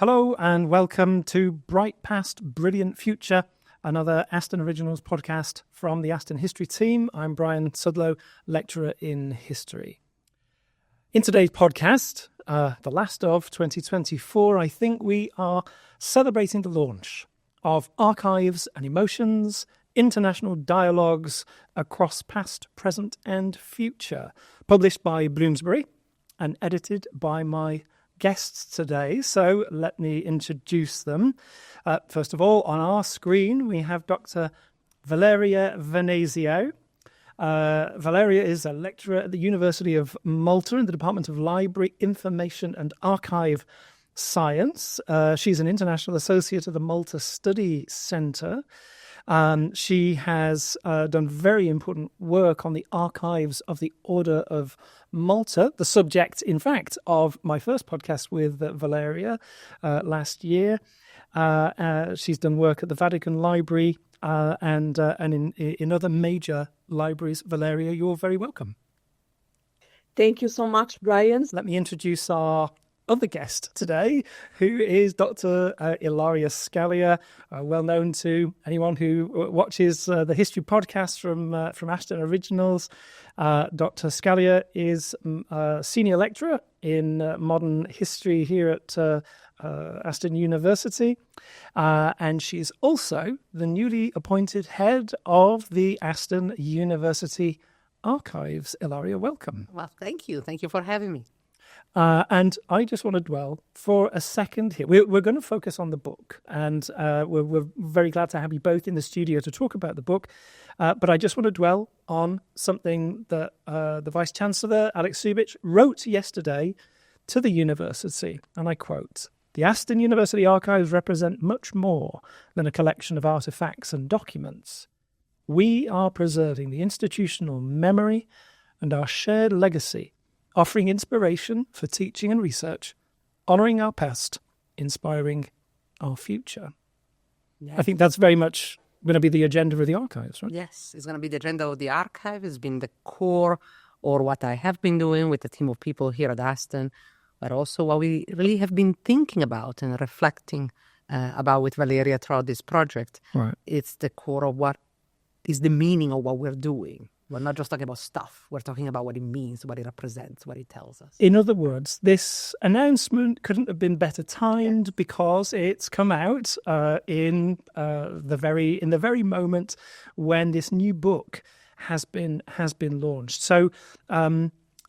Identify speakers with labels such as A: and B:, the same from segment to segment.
A: Hello and welcome to Bright Past, Brilliant Future, another Aston Originals podcast from the Aston History team. I'm Brian Sudlow, lecturer in history. In today's podcast, the last of 2024, I think we are celebrating the launch of Archives and Emotions, International Dialogs Across Past, Present and Future, published by Bloomsbury and edited by my guests today. So let me introduce them. First of all, on our screen, we have Dr. Valeria Vanesio. Valeria is a lecturer at the University of Malta in the Department of Library, Information and Archive Science. She's an international associate of the Malta Study Centre. She has done very important work on the archives of the Order of Malta, the subject, in fact, of my first podcast with Valeria last year. She's done work at the Vatican Library and in other major libraries. Valeria, you're very welcome.
B: Thank you so much, Brian.
A: Let me introduce our other guest today, who is Dr. Ilaria Scalia, well known to anyone who watches the history podcast from Aston Originals. Dr. Scalia is a senior lecturer in modern history here at Aston University, and she's also the newly appointed head of the Aston University Archives. Ilaria, welcome.
C: Well, thank you. Thank you for having me.
A: And I just want to dwell for a second here. We're going to focus on the book, and we're very glad to have you both in the studio to talk about the book. But I just want to dwell on something that the Vice-Chancellor, Alex Subich, wrote yesterday to the university, and I quote, "The Aston University Archives represent much more than a collection of artifacts and documents. We are preserving the institutional memory and our shared legacy, offering inspiration for teaching and research, honouring our past, inspiring our future." Yeah. I think that's very much going to be the agenda of the archives, right?
C: Yes, it's going to be the agenda of the archive. It's been the core, or what I have been doing with a team of people here at Aston, but also what we really have been thinking about and reflecting about with Valeria throughout this project.
A: Right.
C: It's the core of what is the meaning of what we're doing. We're not just talking about stuff. We're talking about what it means, what it represents, what it tells us.
A: In other words, this announcement couldn't have been better timed because it's come out in the very moment when this new book has been launched. So,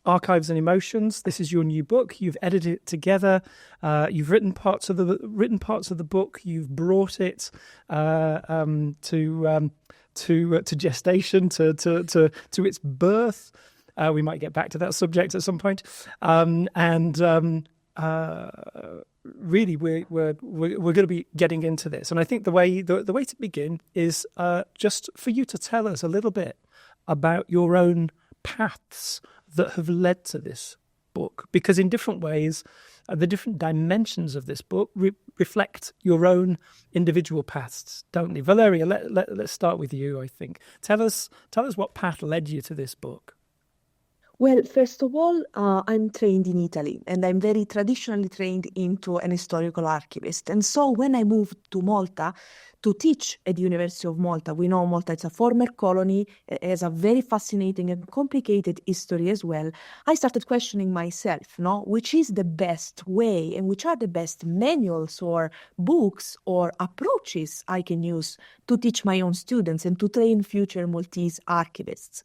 A: Archives and Emotions. This is your new book. You've edited it together. You've written parts of the book. You've brought it to gestation, to its birth. We might get back to that subject at some point. Really, we're going to be getting into this. And I think the way to begin is just for you to tell us a little bit about your own paths that have led to this book, because in different ways, the different dimensions of this book reflect your own individual paths, don't they? Valeria, let's start with you, I think. Tell us what path led you to this book.
B: Well, first of all, I'm trained in Italy, and I'm very traditionally trained into an historical archivist. And so when I moved to Malta to teach at the University of Malta, we know Malta is a former colony, it has a very fascinating and complicated history as well. I started questioning myself, which is the best way and which are the best manuals or books or approaches I can use to teach my own students and to train future Maltese archivists.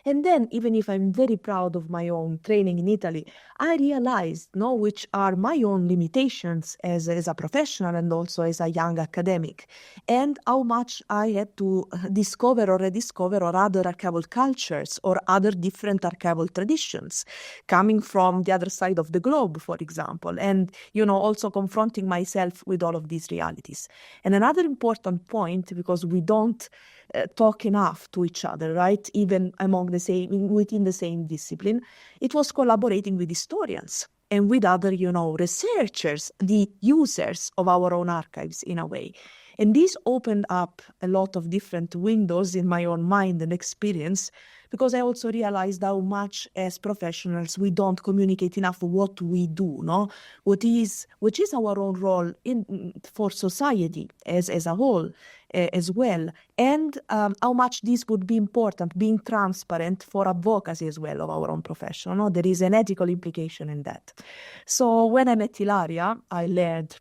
B: And then, even if I'm very proud of my own training in Italy, I realized which are my own limitations as a professional and also as a young academic, and how much I had to discover or rediscover other archival cultures or other different archival traditions coming from the other side of the globe, for example, and also confronting myself with all of these realities. And another important point, because we don't talk enough to each other, right? Even within the same discipline, it was collaborating with historians and with other, researchers, the users of our own archives in a way. And this opened up a lot of different windows in my own mind and experience, because I also realized how much as professionals we don't communicate enough what we do, no? Which is our own role for society as a whole as well, and how much this would be important, being transparent for advocacy as well of our own profession. No? There is an ethical implication in that. So when I met Ilaria, I learned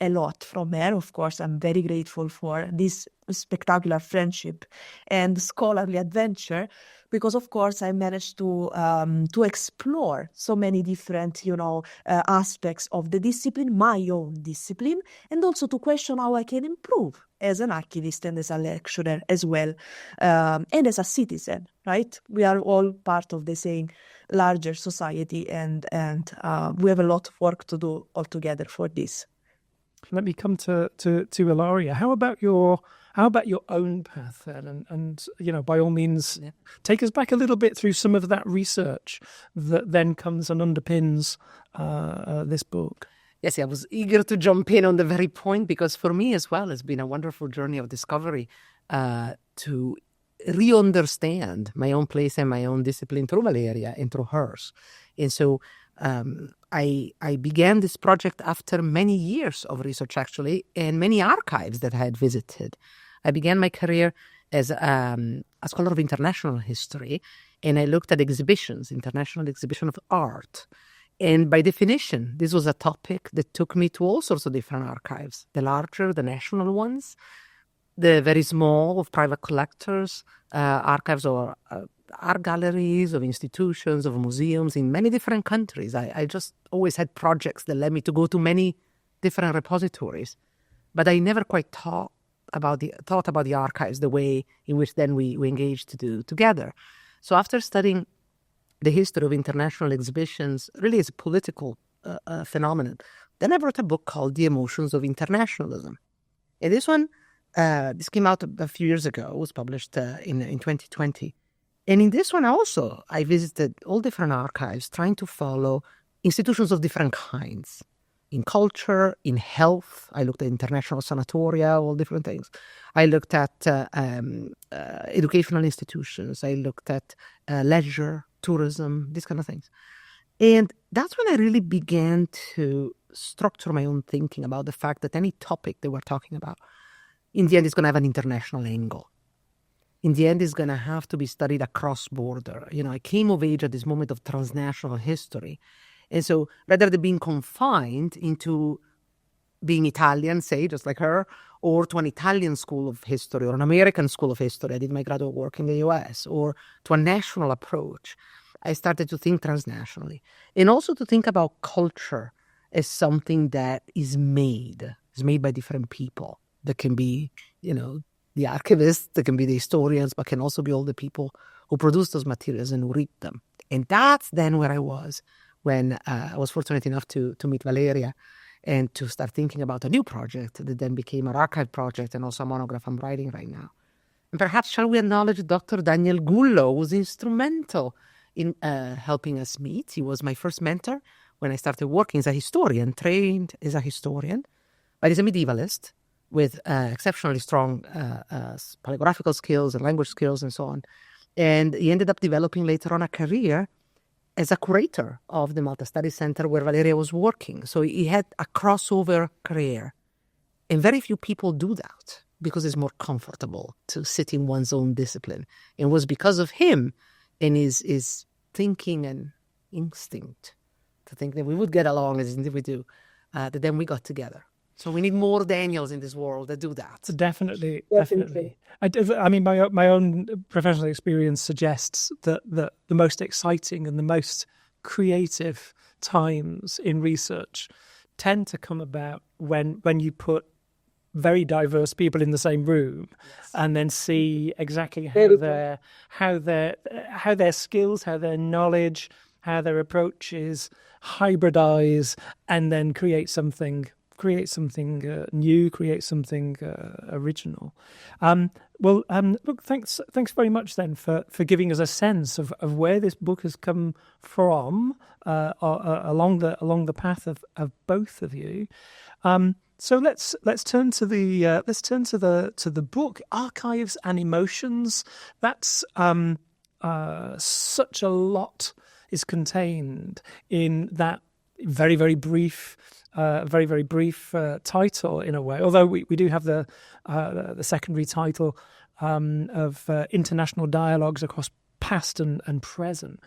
B: a lot from her. Of course, I'm very grateful for this spectacular friendship and scholarly adventure, because of course I managed to explore so many different, aspects of the discipline, my own discipline, and also to question how I can improve as an archivist and as a lecturer as well, and as a citizen, right? We are all part of the same larger society, and we have a lot of work to do all together for this.
A: Let me come to Ilaria. How about your own path then? And by all means, take us back a little bit through some of that research that then comes and underpins this book.
C: Yes, I was eager to jump in on the very point, because for me as well, it's been a wonderful journey of discovery to re-understand my own place and my own discipline through Valeria and through hers. And so I began this project after many years of research, actually, and many archives that I had visited. I began my career as a scholar of international history, and I looked at exhibitions, international exhibition of art. And by definition, this was a topic that took me to all sorts of different archives, the larger, the national ones, the very small of private collectors, archives or art galleries, of institutions, of museums in many different countries. I just always had projects that led me to go to many different repositories. But I never quite thought about the archives the way in which then we engaged to do together. So after studying the history of international exhibitions, really as a political phenomenon, then I wrote a book called The Emotions of Internationalism. And this one, this came out a few years ago. It was published in 2020. And in this one also, I visited all different archives, trying to follow institutions of different kinds. In culture, in health, I looked at international sanatoria, all different things. I looked at educational institutions. I looked at leisure, tourism, these kind of things. And that's when I really began to structure my own thinking about the fact that any topic that we're talking about, in the end, is going to have an international angle. In the end, it's going to have to be studied across border. I came of age at this moment of transnational history. And so rather than being confined into being Italian, say, just like her, or to an Italian school of history or an American school of history, I did my graduate work in the US, or to a national approach, I started to think transnationally. And also to think about culture as something that is made by different people. That can be, the archivists, that can be the historians, but can also be all the people who produce those materials and who read them. And that's then where I was when I was fortunate enough to meet Valeria and to start thinking about a new project that then became an archive project and also a monograph I'm writing right now. And perhaps shall we acknowledge Dr. Daniel Gullo, who was instrumental in helping us meet. He was my first mentor when I started working as a historian, trained as a historian, but he's a medievalist with exceptionally strong paleographical skills and language skills and so on. And he ended up developing later on a career as a curator of the Malta Study Center where Valeria was working. So he had a crossover career. And very few people do that because it's more comfortable to sit in one's own discipline. And it was because of him and his thinking and instinct to think that we would get along as we do, that then we got together. So we need more Daniels in this world that do that.
A: Definitely. I mean, my own professional experience suggests that the most exciting and the most creative times in research tend to come about when you put very diverse people in the same room, yes, and then see exactly how their skills, how their knowledge, how their approaches hybridize, and then create something new, create something original. Look, thanks very much then for giving us a sense of where this book has come from along the path of both of you. So let's turn to the book, Archives and Emotions. That's such a lot is contained in that very, very brief title in a way. Although we do have the secondary title of International Dialogs Across Past and Present.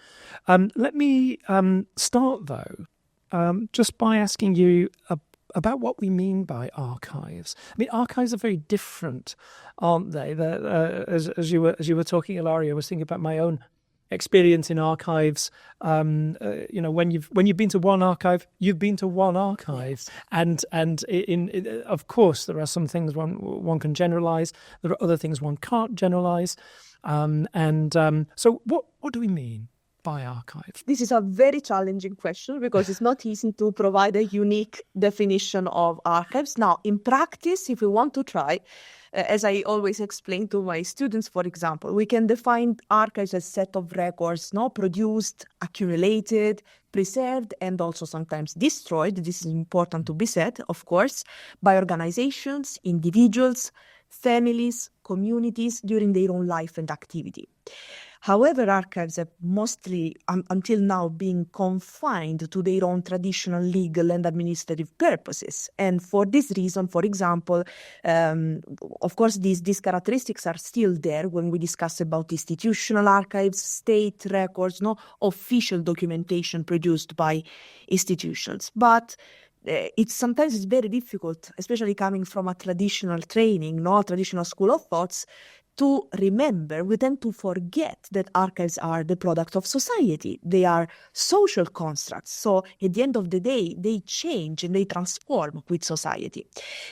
A: Let me start though just by asking you about what we mean by archives. I mean, archives are very different, aren't they? As you were talking, Ilaria, I was thinking about my own experience in archives. When you've been to one archive, you've been to one archive, and of course there are some things one can generalize. There are other things one can't generalize. So what do we mean by archive?
B: This is a very challenging question because it's not easy to provide a unique definition of archives. Now, in practice, if we want to try, as I always explain to my students, for example, we can define archives as a set of records, produced, accumulated, preserved, and also sometimes destroyed. This is important to be said, of course, by organizations, individuals, families, communities during their own life and activity. However, archives have mostly, until now, been confined to their own traditional legal and administrative purposes. And for this reason, for example, of course, these characteristics are still there when we discuss about institutional archives, state records, official documentation produced by institutions. But it's very difficult, especially coming from a traditional training, a traditional school of thoughts, to remember. We tend to forget that archives are the product of society. They are social constructs. So at the end of the day, they change and they transform with society.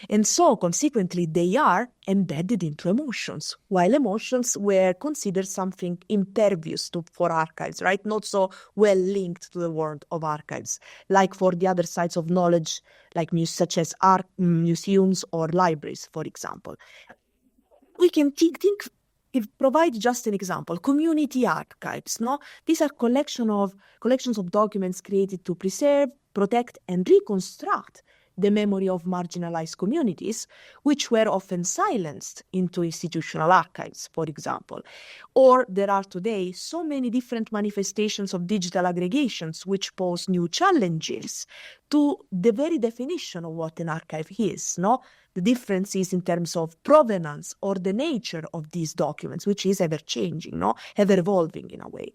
B: And so consequently, they are embedded into emotions, while emotions were considered something impervious for archives, right? Not so well linked to the world of archives, like for the other sides of knowledge, like such as art, museums or libraries, for example. We can think provide just an example. Community archives, These are collections of documents created to preserve, protect, and reconstruct the memory of marginalized communities, which were often silenced into institutional archives, for example. Or there are today so many different manifestations of digital aggregations which pose new challenges to the very definition of what an archive is, The difference is in terms of provenance or the nature of these documents, which is ever-changing, ever-evolving in a way.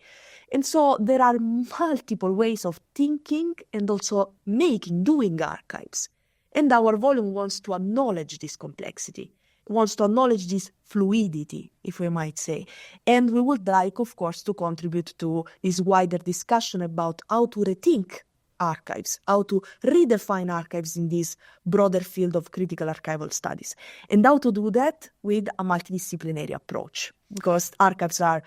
B: And so there are multiple ways of thinking and also doing archives. And our volume wants to acknowledge this complexity, wants to acknowledge this fluidity, if we might say. And we would like, of course, to contribute to this wider discussion about how to rethink archives, how to redefine archives in this broader field of critical archival studies, and how to do that with a multidisciplinary approach, because archives are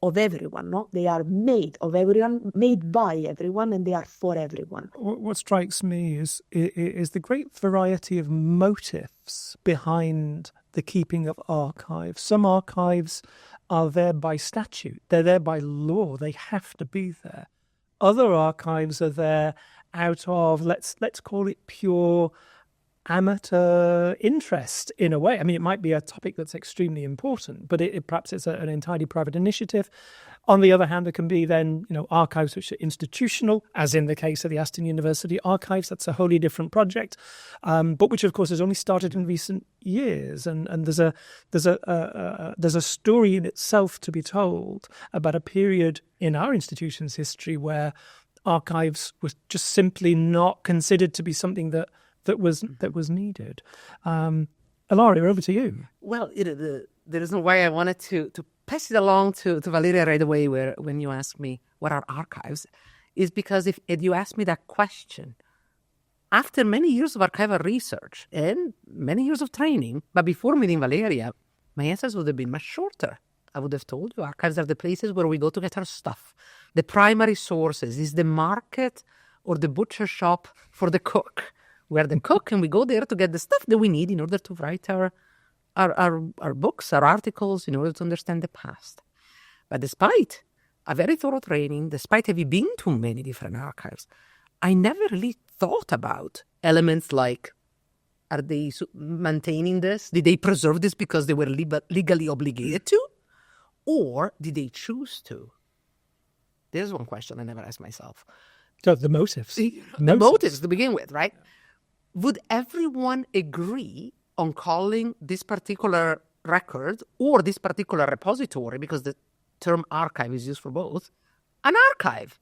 B: of everyone, They are made of everyone, made by everyone, and they are for everyone.
A: What strikes me is the great variety of motives behind the keeping of archives. Some archives are there by statute. They're there by law. They have to be there. Other archives are there out of, let's call it pure amateur interest in a way. I mean, it might be a topic that's extremely important, but perhaps it's an entirely private initiative. On the other hand, there can be then, archives which are institutional, as in the case of the Aston University Archives. That's a wholly different project, but which, of course, has only started in recent years. And there's a story in itself to be told about a period in our institution's history where archives was just simply not considered to be something that was needed. Ilaria, over to you.
C: Well, the reason why I wanted to pass it along to Valeria right away when you asked me what are archives is because if you asked me that question, after many years of archival research and many years of training, but before meeting Valeria, my answers would have been much shorter. I would have told you archives are the places where we go to get our stuff. The primary sources is the market or the butcher shop for the cook. We're the cook and we go there to get the stuff that we need in order to write our books, our articles, in order to understand the past. But despite a very thorough training, despite having been to many different archives, I never really thought about elements like, are they maintaining this? Did they preserve this because they were legally obligated to? Or did they choose to? There's one question I never asked myself.
A: So the motives.
C: The motives to begin with, right? Would everyone agree on calling this particular record or this particular repository, because the term archive is used for both, an archive?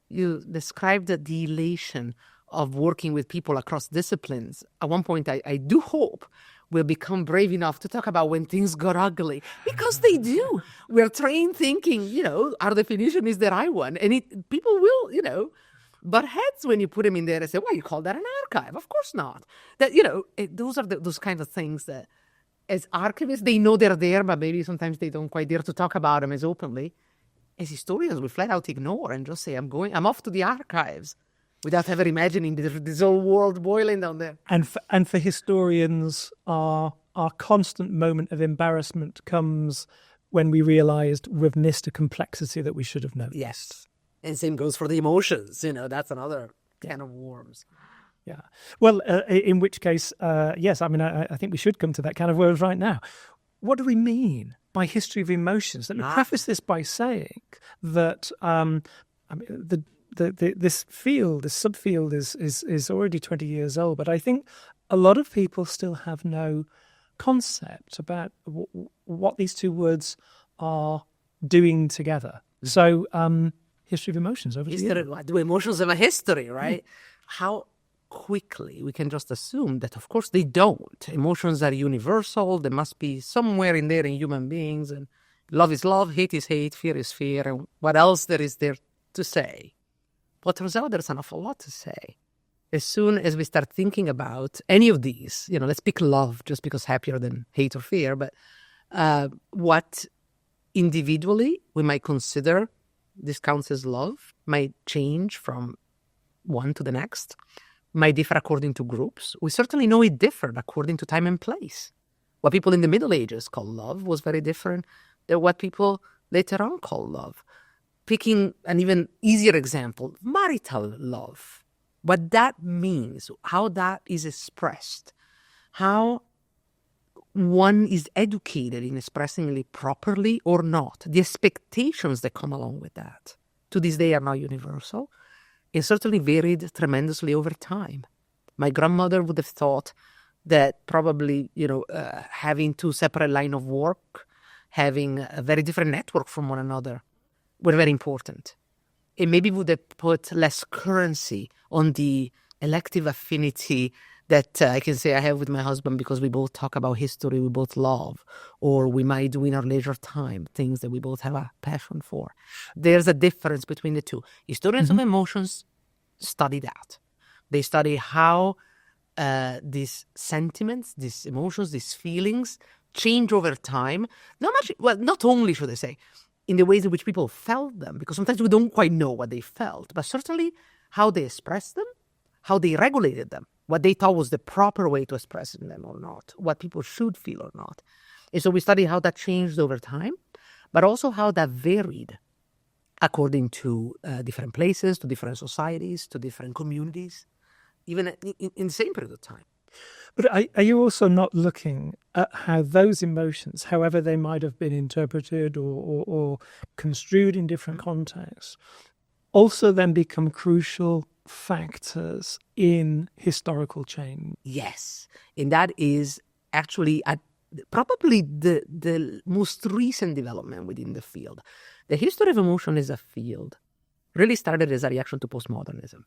C: You described the elation of working with people across disciplines. At one point, I do hope we'll become brave enough to talk about when things got ugly, because they do. We're trained thinking, our definition is the right one. And people will, butt heads when you put them in there and say, well, you call that an archive? Of course not. That, those are those kind of things that as archivists, they know they're there, but maybe sometimes they don't quite dare to talk about them as openly. As historians, we flat out ignore and just say, I'm off to the archives, without ever imagining this whole world boiling down there.
A: And for historians, our constant moment of embarrassment comes when we realized we've missed a complexity that we should have noticed.
C: Yes. And same goes for the emotions. That's another can of worms.
A: Yeah. Well, in which case, yes, I think we should come to that can of worms right now. What do we mean by history of emotions? Let me preface this by saying that this subfield is already 20 years old, but I think a lot of people still have no concept about what these two words are doing together. So, history of emotions, over to you.
C: Do emotions have a history, right? How quickly we can just assume that, of course, they don't. Emotions are universal. They must be somewhere in there in human beings. And love is love, hate is hate, fear is fear, and what else there is there to say. But turns out there's an awful lot to say. As soon as we start thinking about any of these, let's pick love just because happier than hate or fear, but what individually we might consider this counts as love might change from one to the next, might differ according to groups. We certainly know it differed according to time and place. What people in the Middle Ages call love was very different than what people later on call love. Picking an even easier example, marital love. What that means, how that is expressed, how one is educated in expressing it properly or not, the expectations that come along with that, to this day are not universal. It certainly varied tremendously over time. My grandmother would have thought that probably, having two separate lines of work, having a very different network from one another, were very important. It maybe would have put less currency on the elective affinity that I can say I have with my husband because we both talk about history, we both love, or we might do in our leisure time things that we both have a passion for. There's a difference between the two. Historians of emotions study that. They study how these sentiments, these emotions, these feelings change over time. Not only, should I say, in the ways in which people felt them, because sometimes we don't quite know what they felt, but certainly how they expressed them, how they regulated them, what they thought was the proper way to express them or not, what people should feel or not. And so we study how that changed over time, but also how that varied according to different places, to different societies, to different communities, even in the same period of time.
A: But are you also not looking at how those emotions, however they might have been interpreted or construed in different contexts, also then become crucial factors in historical change?
C: Yes, and that is actually probably the most recent development within the field. The history of emotion as a field really started as a reaction to postmodernism.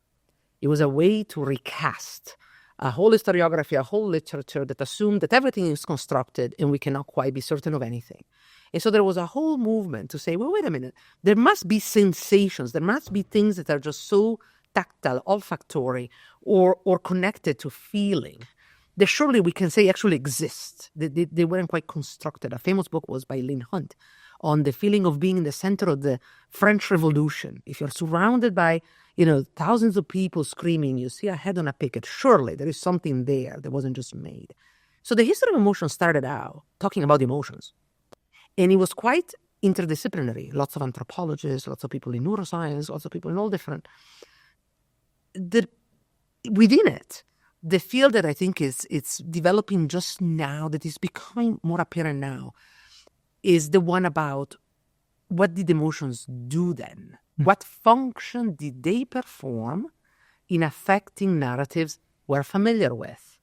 C: It was a way to recast a whole historiography, a whole literature that assumed that everything is constructed and we cannot quite be certain of anything. And so there was a whole movement to say, well, wait a minute, there must be sensations, there must be things that are just so tactile, olfactory, or connected to feeling that surely we can say actually exist. They weren't quite constructed. A famous book was by Lynn Hunt on the feeling of being in the center of the French Revolution. If you're surrounded by, thousands of people screaming, you see a head on a picket, surely there is something there that wasn't just made. So the history of emotion started out talking about emotions. And it was quite interdisciplinary. Lots of anthropologists, lots of people in neuroscience, lots of people in all different. Within it, the field that I think it's developing just now, that is becoming more apparent now, is the one about what did emotions do then? What function did they perform in affecting narratives we're familiar with?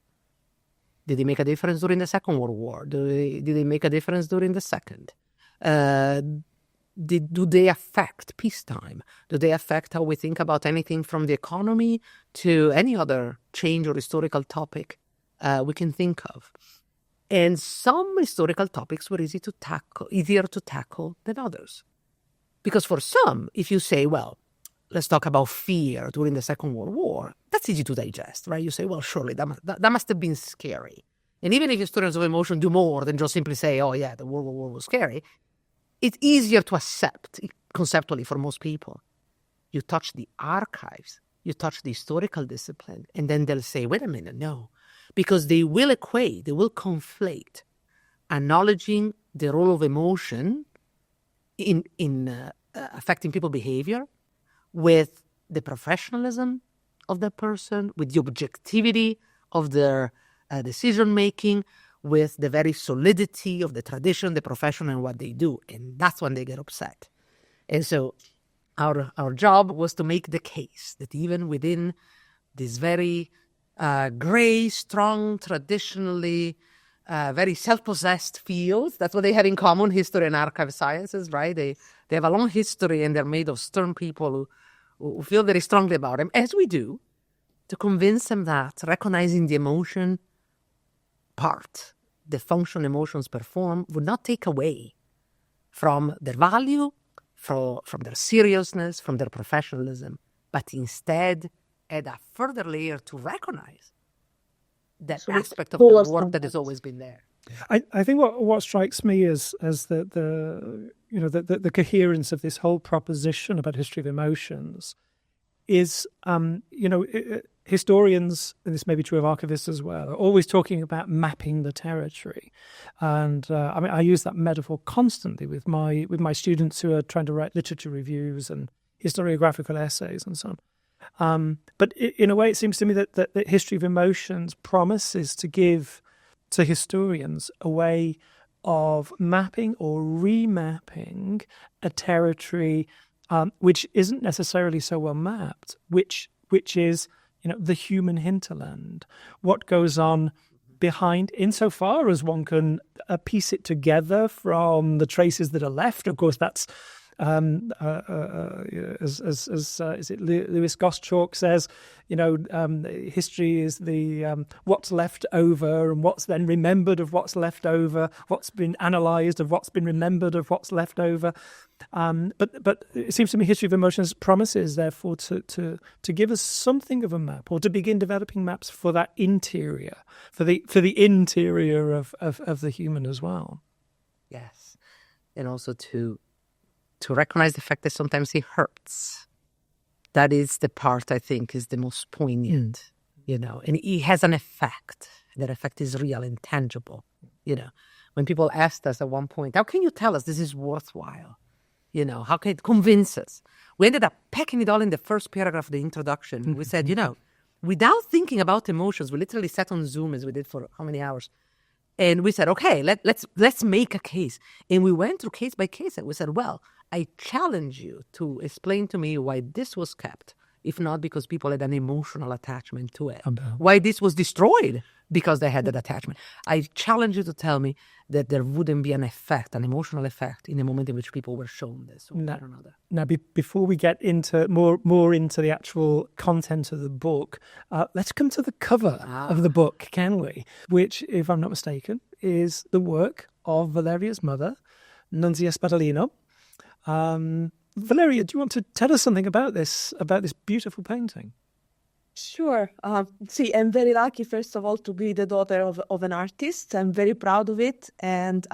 C: Did they make a difference during the Second World War? Did they make a difference during the Second? Do they affect peacetime? Do they affect how we think about anything from the economy to any other change or historical topic we can think of? And some historical topics were easier to tackle than others. Because for some, if you say, well, let's talk about fear during the Second World War, that's easy to digest, right? You say, well, surely that must have been scary. And even if historians of emotion do more than just simply say, oh, yeah, the World War was scary, it's easier to accept conceptually for most people. You touch the archives, you touch the historical discipline, and then they'll say, wait a minute, no. Because they will conflate acknowledging the role of emotion in affecting people's behavior with the professionalism of the person, with the objectivity of their decision-making, with the very solidity of the tradition, the profession, and what they do. And that's when they get upset. And so our job was to make the case that even within this very gray, strong, traditionally very self-possessed fields, that's what they have in common, history and archive sciences, right? They have a long history and they're made of stern people who feel very strongly about them, as we do, to convince them that recognizing the emotion part, the function emotions perform, would not take away from their value, from their seriousness, from their professionalism, but instead add a further layer to recognize that aspect of the work that has always been there.
A: I think what strikes me as the coherence of this whole proposition about history of emotions is historians, and this may be true of archivists as well, are always talking about mapping the territory, and I use that metaphor constantly with my students who are trying to write literature reviews and historiographical essays and so on. But in a way, it seems to me that history of emotions promises to give to historians a way of mapping or remapping a territory which isn't necessarily so well mapped, which is the human hinterland. What goes on behind, insofar as one can piece it together from the traces that are left. Of course, that's as is it Lewis Gottschalk says, history is the what's left over and what's then remembered of what's left over, what's been analysed of what's been remembered of what's left over. But it seems to me history of emotions promises, therefore, to give us something of a map, or to begin developing maps for that interior, for the interior of the human as well.
C: Yes, and also to recognize the fact that sometimes it hurts. That is the part I think is the most poignant, and it has an effect. That effect is real and tangible. When people asked us at one point, how can you tell us this is worthwhile? How can it convince us? We ended up packing it all in the first paragraph of the introduction. We said, without thinking about emotions, we literally sat on Zoom as we did for how many hours. And we said, okay, let's make a case. And we went through case by case and we said, well, I challenge you to explain to me why this was kept, if not because people had an emotional attachment to it. Why this was destroyed because they had that attachment. I challenge you to tell me that there wouldn't be an effect, an emotional effect, in the moment in which people were shown this or another.
A: Now, before we get into more into the actual content of the book, let's come to the cover of the book, can we? Which, if I'm not mistaken, is the work of Valeria's mother, Nunzia Spadolino. Valeria, do you want to tell us something about this beautiful painting?
B: Sure. I'm very lucky, first of all, to be the daughter of an artist. I'm very proud of it. And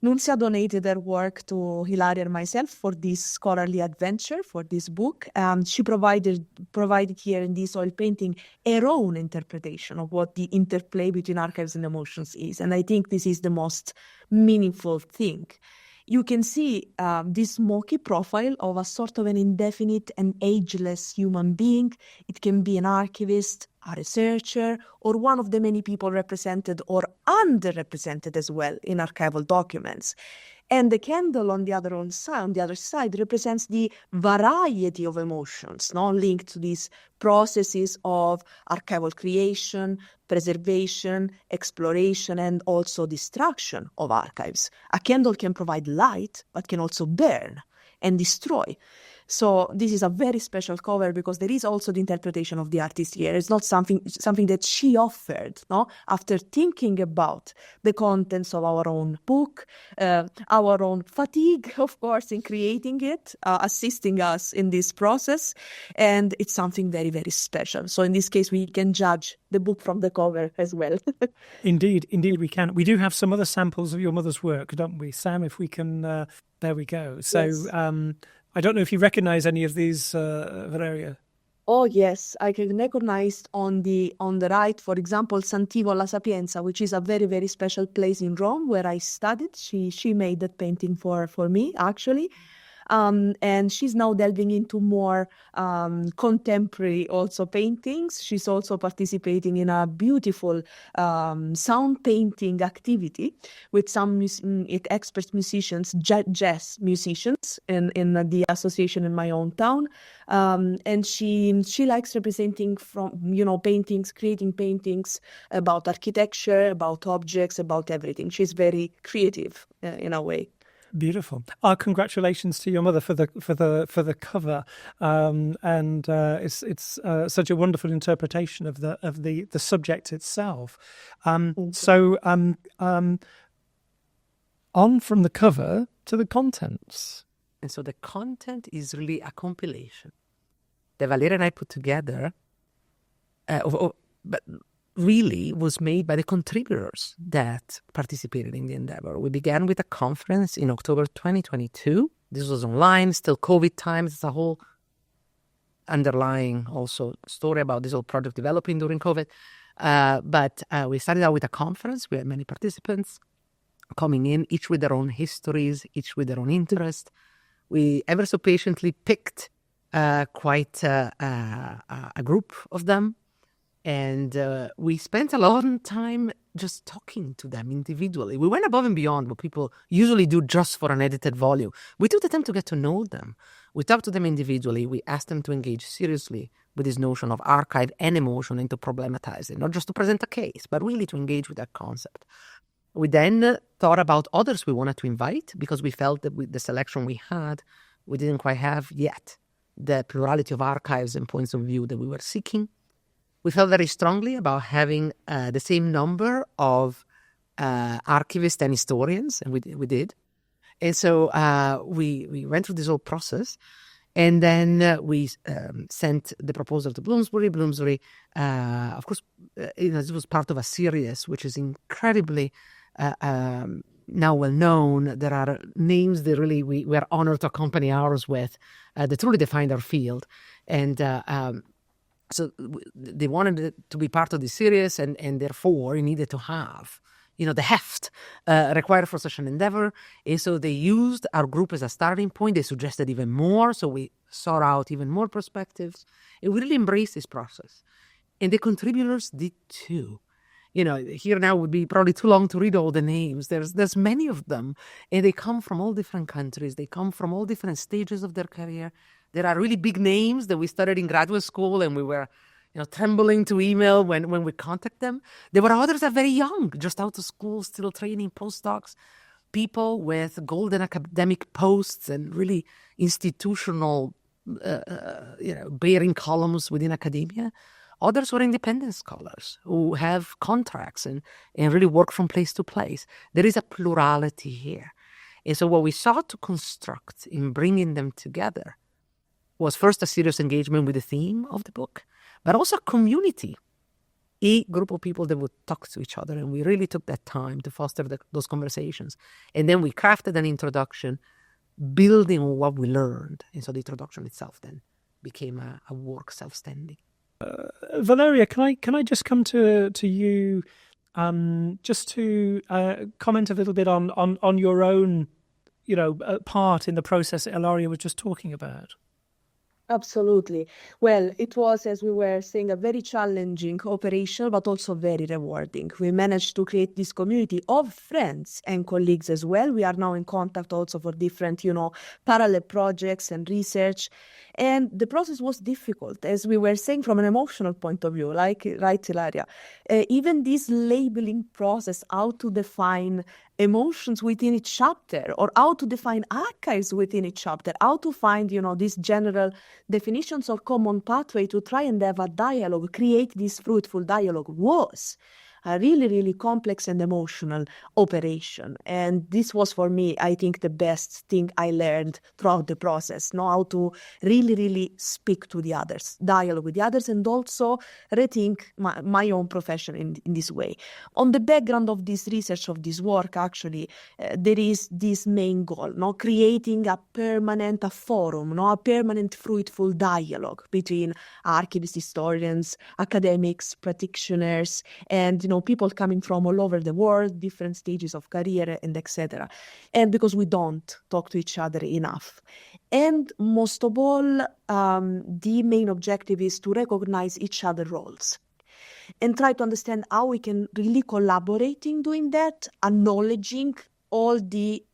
B: Nunzia donated her work to Ilaria and myself for this scholarly adventure, for this book. She provided here in this oil painting her own interpretation of what the interplay between archives and emotions is. And I think this is the most meaningful thing. You can see this smoky profile of a sort of an indefinite and ageless human being. It can be an archivist, a researcher, or one of the many people represented or underrepresented as well in archival documents. And the candle on the other side represents the variety of emotions, linked to these processes of archival creation, preservation, exploration, and also destruction of archives. A candle can provide light, but can also burn and destroy. So this is a very special cover because there is also the interpretation of the artist here. It's not something that she offered, after thinking about the contents of our own book, our own fatigue, of course, in creating it, assisting us in this process. And it's something very, very special. So in this case, we can judge the book from the cover as well.
A: Indeed we can. We do have some other samples of your mother's work, don't we, Sam? If we can, there we go. So yes. I don't know if you recognize any of these, Valeria.
B: Oh, yes. I can recognize on the right, for example, Santivo La Sapienza, which is a very, very special place in Rome where I studied. She made that painting for me, actually. And she's now delving into more contemporary also paintings. She's also participating in a beautiful sound painting activity with some expert musicians, jazz musicians in the association in my own town. And she likes representing paintings, creating paintings about architecture, about objects, about everything. She's very creative in a way.
A: Beautiful. Our congratulations to your mother for the cover, and it's such a wonderful interpretation of the subject itself. So on from the cover to the contents.
C: And so the content is really a compilation that Valeria and I put together, but really was made by the contributors that participated in the endeavor. We began with a conference in October 2022. This was online, still COVID times. It's a whole underlying also story about this whole project developing during COVID. But we started out with a conference. We had many participants coming in, each with their own histories, each with their own interest. We ever so patiently picked quite a group of them. And we spent a long time just talking to them individually. We went above and beyond what people usually do just for an edited volume. We took the time to get to know them. We talked to them individually. We asked them to engage seriously with this notion of archive and emotion and to problematize it, not just to present a case, but really to engage with that concept. We then thought about others we wanted to invite because we felt that with the selection we had, we didn't quite have yet the plurality of archives and points of view that we were seeking. We felt very strongly about having the same number of archivists and historians, and we did. And so we went through this whole process, and then we sent the proposal to Bloomsbury. Bloomsbury, of course, this was part of a series which is incredibly now well known. There are names that really we are honored to accompany ours with that truly defined our field, and so they wanted it to be part of the series, and therefore you needed to have, the heft required for such an endeavor. And so they used our group as a starting point. They suggested even more, so we sought out even more perspectives. And we really embraced this process. And the contributors did too. Here now would be probably too long to read all the names. There's many of them, and they come from all different countries. They come from all different stages of their career. There are really big names that we studied in graduate school, and we were, trembling to email when we contact them. There were others that are very young, just out of school, still training, postdocs, people with golden academic posts and really institutional, bearing columns within academia. Others were independent scholars who have contracts and really work from place to place. There is a plurality here. And so what we sought to construct in bringing them together was first a serious engagement with the theme of the book, but also a community, a group of people that would talk to each other. And we really took that time to foster those conversations. And then we crafted an introduction building on what we learned. And so the introduction itself then became a work self-standing.
A: Valeria, can I just come to you just to comment a little bit on your own, part in the process that Ilaria was just talking about?
B: Absolutely. Well, it was, as we were saying, a very challenging operation, but also very rewarding. We managed to create this community of friends and colleagues as well. We are now in contact also for different, parallel projects and research. And the process was difficult, as we were saying, from an emotional point of view, like, right, Ilaria? Even this labeling process, how to define emotions within each chapter, or how to define archives within each chapter, how to find, these general definitions or common pathway to try and have a dialogue, create this fruitful dialogue, was a really, really complex and emotional operation. And this was, for me, I think, the best thing I learned throughout the process, know how to really, really speak to the others, dialogue with the others, and also rethink my own profession in this way. On the background of this research, of this work, actually, there is this main goal, creating a permanent forum, a permanent fruitful dialogue between archivists, historians, academics, practitioners, and people coming from all over the world, different stages of career, and etc. And because we don't talk to each other enough. And most of all, the main objective is to recognize each other's roles and try to understand how we can really collaborate in doing that, acknowledging all the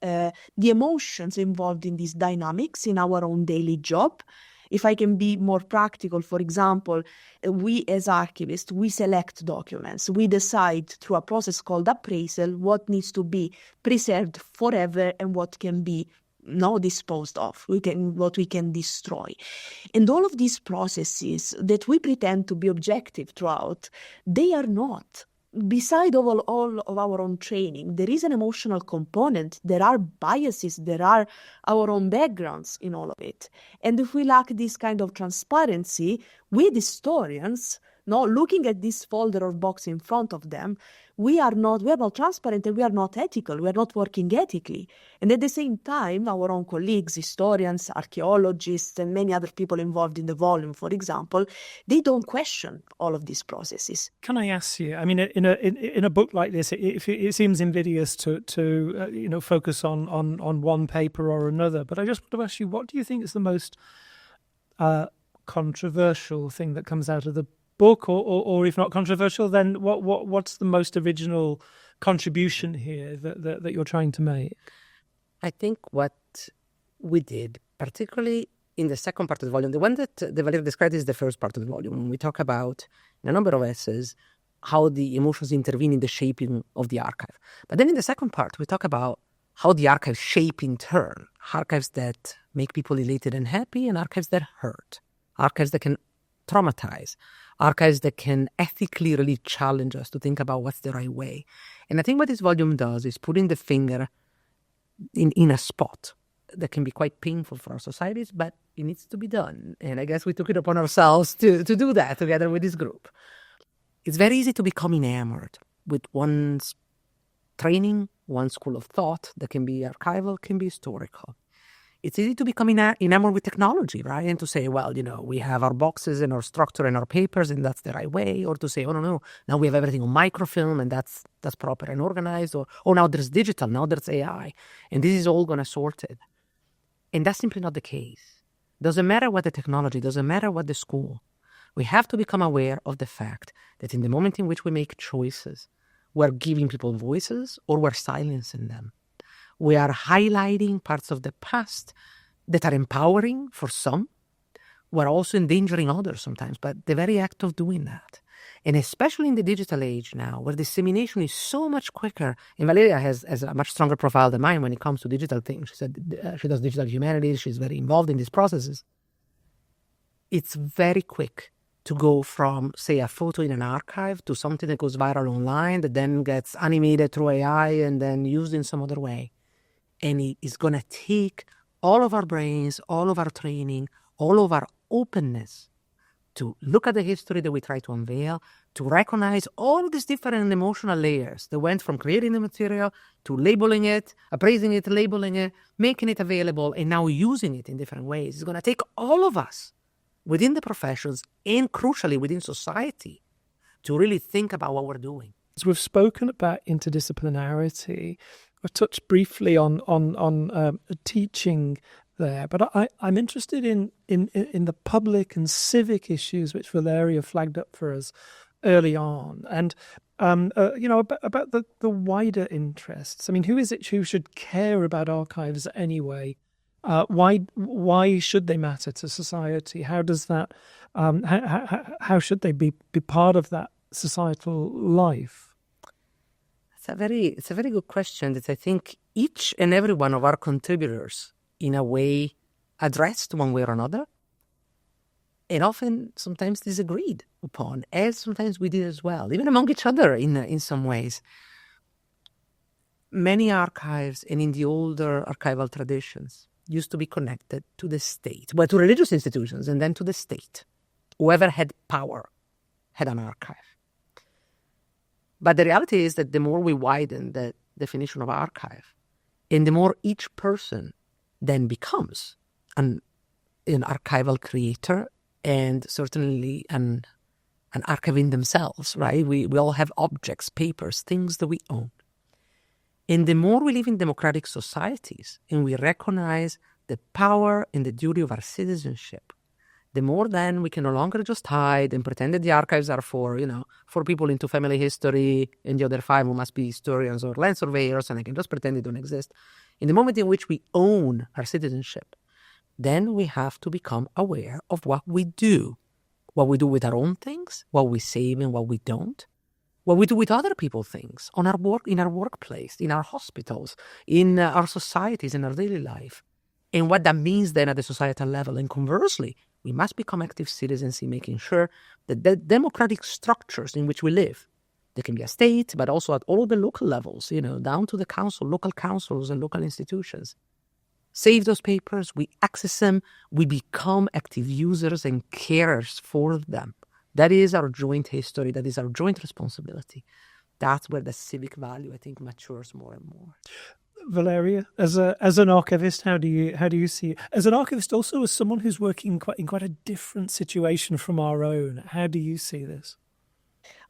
B: emotions involved in these dynamics in our own daily job. If I can be more practical, for example, we as archivists, we select documents. We decide through a process called appraisal what needs to be preserved forever and what can be disposed of, what we can destroy. And all of these processes that we pretend to be objective throughout, they are not. Beside all of our own training, there is an emotional component. There are biases. There are our own backgrounds in all of it. And if we lack this kind of transparency, we historians, looking at this folder or box in front of them, we are not transparent, and we are not ethical. We are not working ethically. And at the same time, our own colleagues, historians, archaeologists, and many other people involved in the volume, for example, they don't question all of these processes.
A: Can I ask you? I mean, in a book like this, it seems invidious to focus on one paper or another. But I just want to ask you, what do you think is the most controversial thing that comes out of the book, or if not controversial, then what's the most original contribution here that you're trying to make?
C: I think what we did, particularly in the second part of the volume, the one that Valeria described is the first part of the volume, when we talk about, in a number of essays, how the emotions intervene in the shaping of the archive. But then in the second part, we talk about how the archives shape in turn, archives that make people elated and happy, and archives that hurt, archives that can traumatize, archives that can ethically really challenge us to think about what's the right way. And I think what this volume does is putting the finger in a spot that can be quite painful for our societies, but it needs to be done. And I guess we took it upon ourselves to do that together with this group. It's very easy to become enamored with one's training, one school of thought that can be archival, can be historical. It's easy to become enamored with technology, right? And to say, well, we have our boxes and our structure and our papers, and that's the right way. Or to say, oh, no, now we have everything on microfilm, and that's proper and organized. Or, now there's digital, now there's AI, and this is all going to sort it. And that's simply not the case. Doesn't matter what the technology, doesn't matter what the school. We have to become aware of the fact that in the moment in which we make choices, we're giving people voices or we're silencing them. We are highlighting parts of the past that are empowering for some. We're also endangering others sometimes, but the very act of doing that. And especially in the digital age now, where dissemination is so much quicker, and Valeria has a much stronger profile than mine when it comes to digital things. She said she does digital humanities, she's very involved in these processes. It's very quick to go from, say, a photo in an archive to something that goes viral online that then gets animated through AI and then used in some other way. And it is going to take all of our brains, all of our training, all of our openness to look at the history that we try to unveil, to recognize all of these different emotional layers that went from creating the material to labeling it, appraising it, labeling it, making it available, and now using it in different ways. It's going to take all of us within the professions and crucially within society to really think about what we're doing.
A: As we've spoken about interdisciplinarity, I've touched briefly on teaching there. But I'm interested in the public and civic issues which Valeria flagged up for us early on, and about the wider interests. I mean, who is it who should care about archives anyway? Why should they matter to society? How does that? How should they be part of that societal life?
C: It's a very good question that I think each and every one of our contributors, in a way, addressed one way or another, and often sometimes disagreed upon, as sometimes we did as well, even among each other in some ways. Many archives, and in the older archival traditions, used to be connected to the state, well, to religious institutions, and then to the state. Whoever had power had an archive. But the reality is that the more we widen the definition of archive, and the more each person then becomes an archival creator, and certainly an archive in themselves, right? We all have objects, papers, things that we own. And the more we live in democratic societies and we recognize the power and the duty of our citizenship, the more then we can no longer just hide and pretend that the archives are for people into family history, and the other 5 who must be historians or land surveyors, and they can just pretend they don't exist. In the moment in which we own our citizenship, then we have to become aware of what we do with our own things, what we save and what we don't, what we do with other people's things, on our work, in our workplace, in our hospitals, in our societies, in our daily life, and what that means then at the societal level. And conversely, we must become active citizens in making sure that the democratic structures in which we live, there can be a state, but also at all the local levels, down to the council, local councils and local institutions, save those papers, we access them, we become active users and carers for them. That is our joint history, that is our joint responsibility. That's where the civic value, I think, matures more and more.
A: Valeria, as an archivist, how do you see it? As an archivist, also as someone who's working in quite a different situation from our own, how do you see this?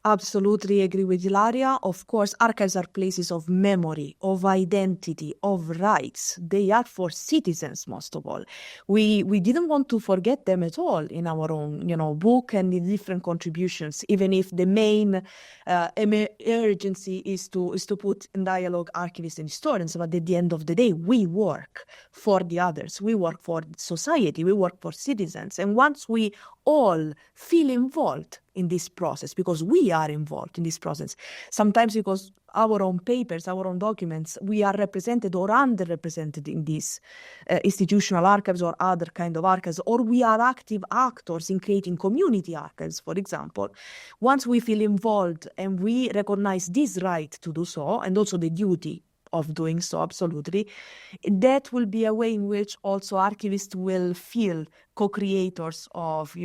B: Absolutely agree with Ilaria. Of course, archives are places of memory, of identity, of rights. They are for citizens, most of all. We didn't want to forget them at all in our own, book and in different contributions, even if the main urgency is to put in dialogue archivists and historians. But at the end of the day, we work for the others. We work for society. We work for citizens. And once we all feel involved in this process, because we are involved in this process, sometimes because our own papers, our own documents, we are represented or underrepresented in these institutional archives or other kind of archives, or we are active actors in creating community archives, for example. Once we feel involved and we recognize this right to do so, and also the duty of doing so, absolutely, that will be a way in which also archivists will feel co-creators of,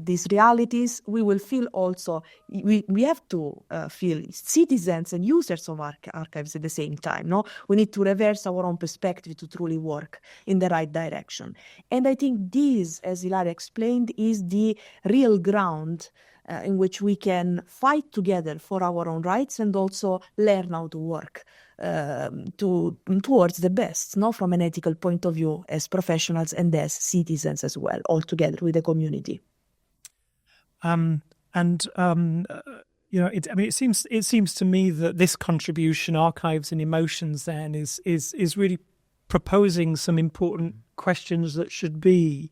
B: these realities. We will feel also, we have to feel citizens and users of archives at the same time. No, we need to reverse our own perspective to truly work in the right direction. And I think this, as Ilaria explained, is the real ground in which we can fight together for our own rights and also learn how to work towards the best, from an ethical point of view, as professionals and as citizens as well, all together with the community. It seems to me that this contribution, Archives and Emotions, then is really proposing some important questions that should be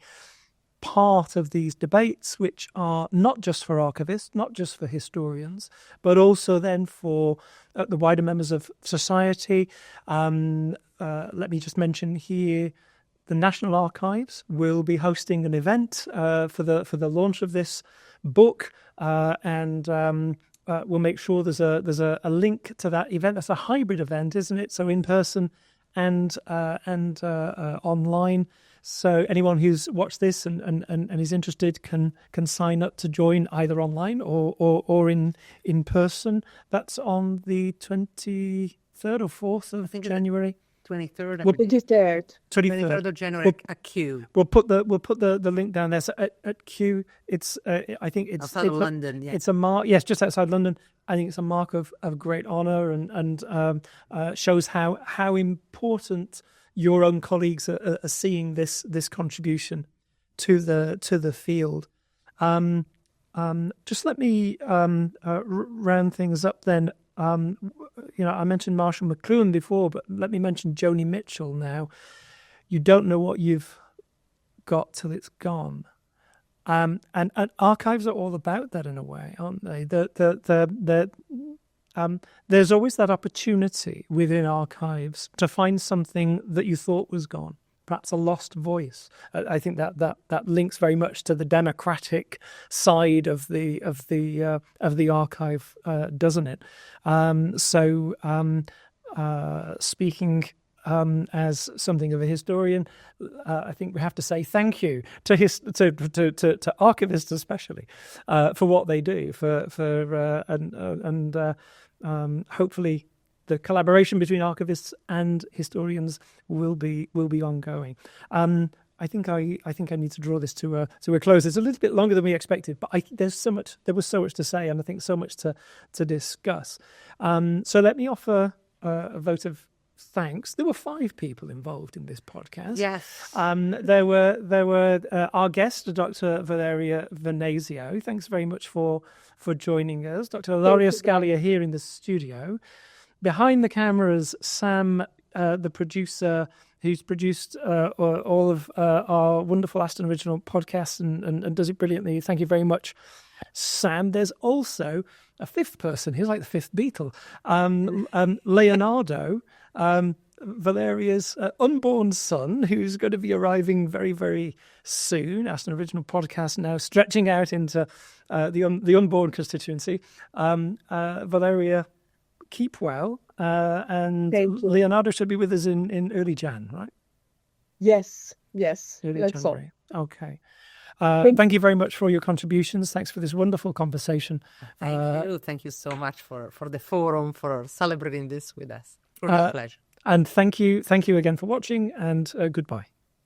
B: part of these debates, which are not just for archivists, not just for historians, but also then for the wider members of society. Let me just mention here, the National Archives will be hosting an event for the launch of this book, and we'll make sure there's a link to that event. That's a hybrid event, isn't it? So in person and online. So anyone who's watched this and is interested can sign up to join either online or in person. That's on the 23rd or 4th of January.
C: 23rd.
B: 23rd
C: of January at Q.
A: We'll put the link down there. So at Q, it's I think it's
C: outside of London. Yeah.
A: It's a mark. Yes, just outside London. I think it's a mark of great honour and shows how important your own colleagues are seeing this contribution to the field. Just let me round things up then. I mentioned Marshall McLuhan before, but let me mention Joni Mitchell now. You don't know what you've got till it's gone. And archives are all about that in a way, aren't they? There's always that opportunity within archives to find something that you thought was gone, perhaps a lost voice. I think that links very much to the democratic side of the archive, doesn't it? Speaking as something of a historian, I think we have to say thank you to archivists especially for what they do, and hopefully the collaboration between archivists and historians will be ongoing. I think I need to draw this to a close. It's a little bit longer than we expected, but there was so much to say, and I think so much to discuss. So let me offer a vote of thanks. There were 5 people involved in this podcast.
C: Yes.
A: There were our guest, Dr. Valeria Vanesio. Thanks very much for joining us. Dr. Ilaria Scalia here in the studio. Behind the cameras, Sam, the producer, who's produced all of our wonderful Aston Original podcasts and does it brilliantly. Thank you very much, Sam. There's also a 5th person. He's like the 5th Beatle. Leonardo, Valeria's unborn son, who's going to be arriving very, very soon. Aston Original podcast now stretching out into the unborn constituency. Valeria, keep well, and Leonardo should be with us in early Jan, right?
B: Yes.
A: Early
B: Let's
A: January.
B: hope.
A: Okay. Thank you very much for your contributions. Thanks for this wonderful conversation.
C: Thank you so much for the forum, for celebrating this with us. It was a pleasure.
A: And thank you again for watching, and goodbye.